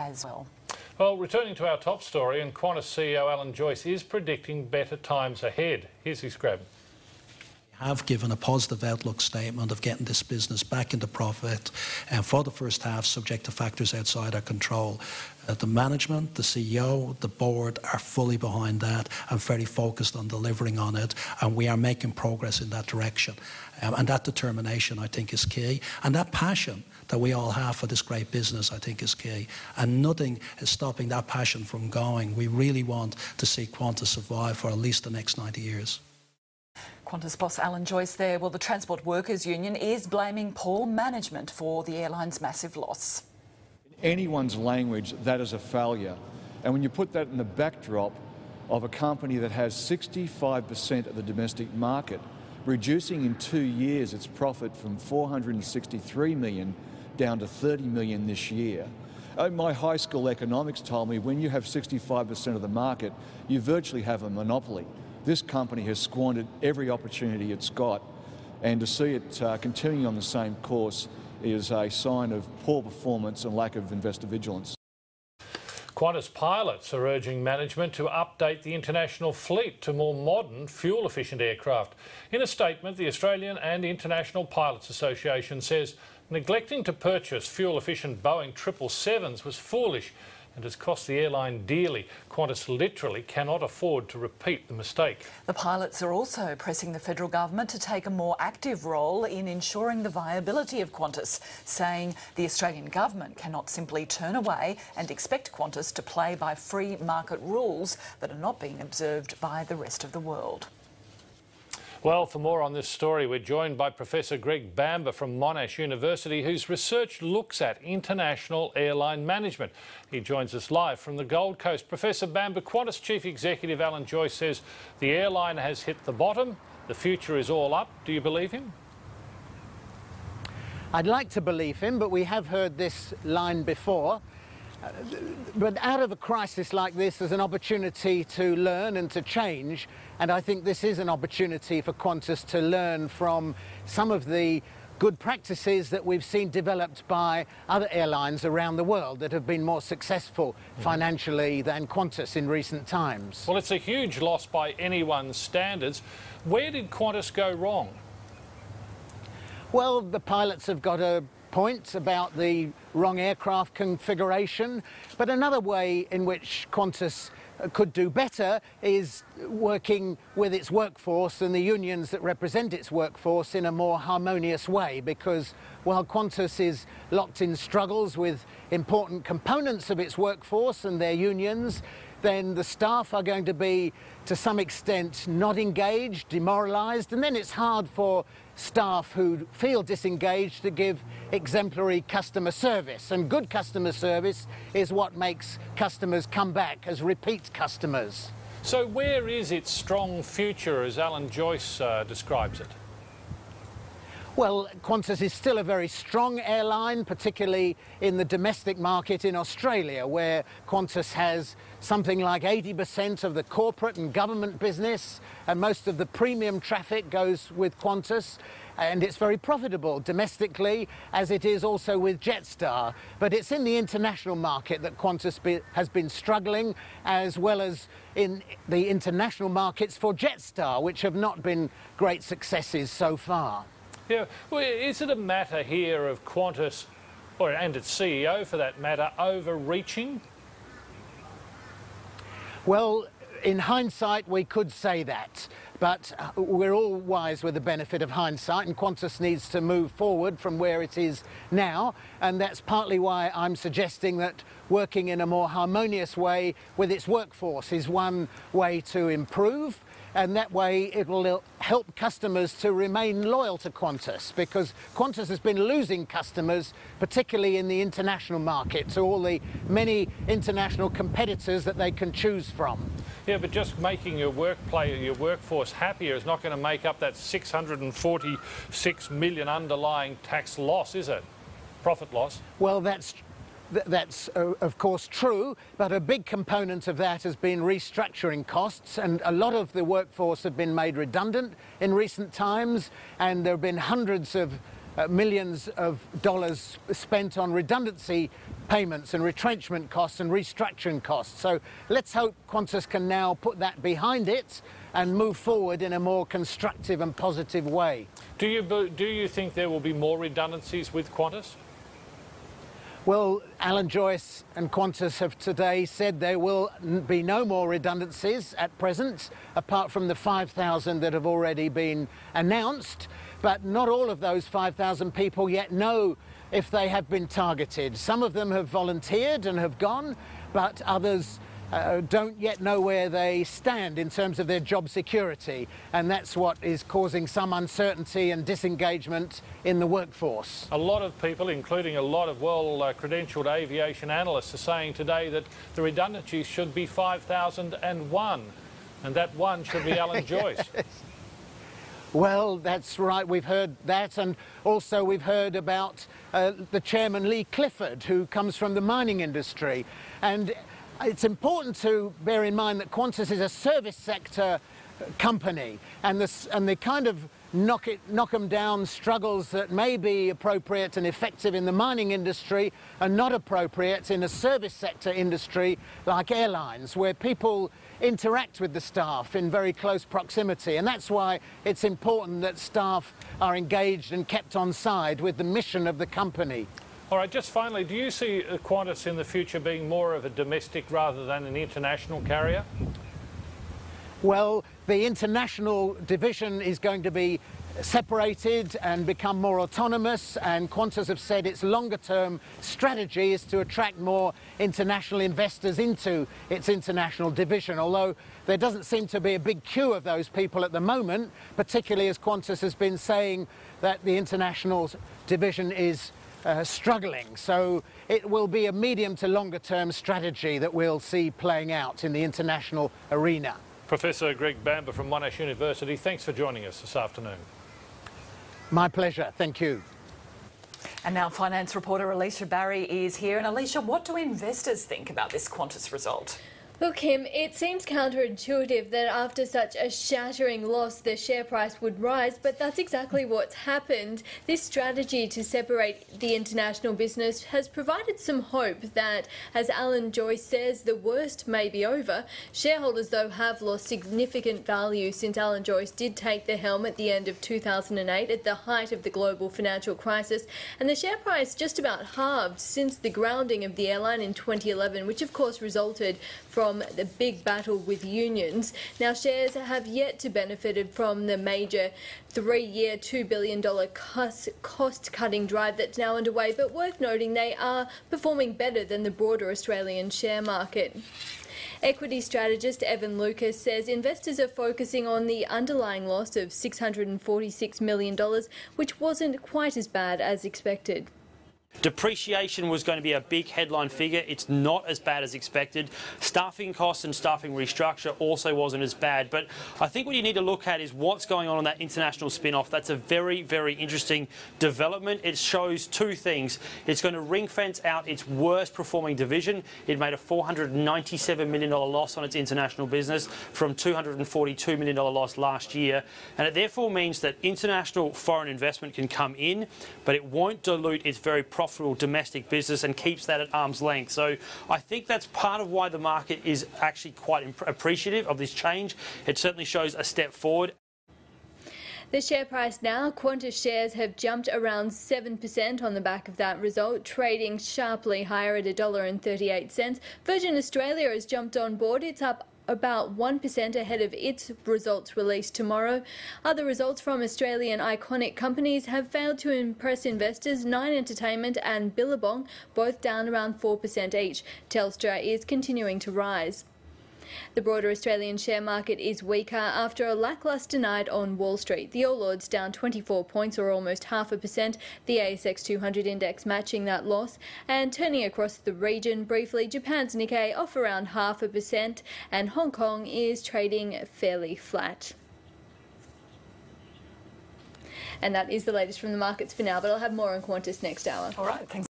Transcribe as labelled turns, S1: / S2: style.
S1: as well.
S2: Well, returning to our top story, and Qantas CEO Alan Joyce is predicting better times ahead. Here's his grab.
S3: Have given a positive outlook statement of getting this business back into profit and for the first half, subject to factors outside our control. The management, the CEO, the board are fully behind that and very focused on delivering on it, and we are making progress in that direction. And that determination, I think, is key. And that passion that we all have for this great business, I think, is key. And nothing is stopping that passion from going. We really want to see Qantas survive for at least the next 90 years.
S1: Qantas boss Alan Joyce there. Well, the Transport Workers Union is blaming poor management for the airline's massive loss.
S4: In anyone's language, that is a failure. And when you put that in the backdrop of a company that has 65% of the domestic market, reducing in 2 years its profit from $463 million down to $30 million this year. My high school economics told me when you have 65% of the market, you virtually have a monopoly. This company has squandered every opportunity it's got, and to see it continuing on the same course is a sign of poor performance and lack of investor vigilance.
S2: Qantas pilots are urging management to update the international fleet to more modern, fuel-efficient aircraft. In a statement, the Australian and International Pilots Association says neglecting to purchase fuel-efficient Boeing 777s was foolish and has cost the airline dearly. Qantas literally cannot afford to repeat the mistake.
S1: The pilots are also pressing the federal government to take a more active role in ensuring the viability of Qantas, saying the Australian government cannot simply turn away and expect Qantas to play by free market rules that are not being observed by the rest of the world.
S2: Well, for more on this story, we're joined by Professor Greg Bamber from Monash University, whose research looks at international airline management. He joins us live from the Gold Coast. Professor Bamber, Qantas Chief Executive Alan Joyce says the airline has hit the bottom, the future is all up. Do you believe him?
S5: I'd like to believe him, but we have heard this line before. But out of a crisis like this, there's an opportunity to learn and to change, and I think this is an opportunity for Qantas to learn from some of the good practices that we've seen developed by other airlines around the world that have been more successful financially than Qantas in recent times.
S2: Well, it's a huge loss by anyone's standards. Where did Qantas go wrong?
S5: Well, the pilots have got a point about the wrong aircraft configuration, but another way in which Qantas could do better is working with its workforce and the unions that represent its workforce in a more harmonious way, because while Qantas is locked in struggles with important components of its workforce and their unions, then the staff are going to be, to some extent, not engaged, demoralised, and then it's hard for staff who feel disengaged to give exemplary customer service. And good customer service is what makes customers come back as repeat customers.
S2: So where is its strong future, as Alan Joyce describes it?
S5: Well, Qantas is still a very strong airline, particularly in the domestic market in Australia, where Qantas has something like 80% of the corporate and government business, and most of the premium traffic goes with Qantas, and it's very profitable domestically, as it is also with Jetstar. But it's in the international market that Qantas has been struggling, as well as in the international markets for Jetstar, which have not been great successes so far.
S2: Yeah, well, is it a matter here of Qantas, and its CEO for that matter, overreaching?
S5: Well, in hindsight, we could say that, but we're all wise with the benefit of hindsight, and Qantas needs to move forward from where it is now, and that's partly why I'm suggesting that working in a more harmonious way with its workforce is one way to improve. And that way it will help customers to remain loyal to Qantas, because Qantas has been losing customers, particularly in the international market, to all the many international competitors that they can choose from.
S2: Yeah, but just making your workforce happier is not going to make up that $646 million underlying tax loss, is it? Profit loss.
S5: Well, that's of course true, but a big component of that has been restructuring costs, and a lot of the workforce have been made redundant in recent times, and there have been hundreds of millions of dollars spent on redundancy payments and retrenchment costs and restructuring costs. So let's hope Qantas can now put that behind it and move forward in a more constructive and positive way.
S2: Do you think there will be more redundancies with Qantas?
S5: Well, Alan Joyce and Qantas have today said there will be no more redundancies at present, apart from the 5,000 that have already been announced. But not all of those 5,000 people yet know if they have been targeted. Some of them have volunteered and have gone, but others don't yet know where they stand in terms of their job security, and that's what is causing some uncertainty and disengagement in the workforce.
S2: A lot of people, including a lot of well-credentialed aviation analysts, are saying today that the redundancies should be 5,001, and that one should be Alan Joyce.
S5: Well, that's right, we've heard that, and also we've heard about the chairman Lee Clifford, who comes from the mining industry. And it's important to bear in mind that Qantas is a service sector company, and the kind of knock 'em down struggles that may be appropriate and effective in the mining industry are not appropriate in a service sector industry like airlines, where people interact with the staff in very close proximity. And that's why it's important that staff are engaged and kept on side with the mission of the company.
S2: All right, just finally, do you see Qantas in the future being more of a domestic rather than an international carrier?
S5: Well, the international division is going to be separated and become more autonomous, and Qantas have said its longer-term strategy is to attract more international investors into its international division, although there doesn't seem to be a big queue of those people at the moment, particularly as Qantas has been saying that the international division is struggling. So it will be a medium to longer term strategy that we'll see playing out in the international arena.
S2: Professor Greg Bamber from Monash University, thanks for joining us this afternoon.
S5: My pleasure, thank you.
S1: And now finance reporter Alicia Barry is here. And Alicia, what do investors think about this Qantas result?
S6: Well, Kim, it seems counterintuitive that after such a shattering loss, the share price would rise, but that's exactly what's happened. This strategy to separate the international business has provided some hope that, as Alan Joyce says, the worst may be over. Shareholders, though, have lost significant value since Alan Joyce did take the helm at the end of 2008 at the height of the global financial crisis, and the share price just about halved since the grounding of the airline in 2011, which of course resulted from the big battle with unions. Now, shares have yet to benefit from the major 3-year, $2 billion cost-cutting drive that's now underway, but worth noting they are performing better than the broader Australian share market. Equity strategist Evan Lucas says investors are focusing on the underlying loss of $646 million, which wasn't quite as bad as expected.
S7: Depreciation was going to be a big headline figure. It's not as bad as expected. Staffing costs and staffing restructure also wasn't as bad. But I think what you need to look at is what's going on that international spin-off. That's a very, very interesting development. It shows two things. It's going to ring-fence out its worst performing division. It made a $497 million loss on its international business from $242 million loss last year. And it therefore means that international foreign investment can come in, but it won't dilute its very profitable domestic business and keeps that at arm's length. So I think that's part of why the market is actually quite appreciative of this change. It certainly shows a step forward.
S6: The share price now, Qantas shares have jumped around 7% on the back of that result, trading sharply higher at $1.38. Virgin Australia has jumped on board. It's up about 1% ahead of its results released tomorrow. Other results from Australian iconic companies have failed to impress investors. Nine Entertainment and Billabong both down around 4% each. Telstra is continuing to rise. The broader Australian share market is weaker after a lacklustre night on Wall Street. The All Ords down 24 points or almost 0.5%, the ASX 200 index matching that loss. And turning across the region briefly, Japan's Nikkei off around 0.5% and Hong Kong is trading fairly flat. And that is the latest from the markets for now, but I'll have more on Qantas next hour.
S1: All right, thanks.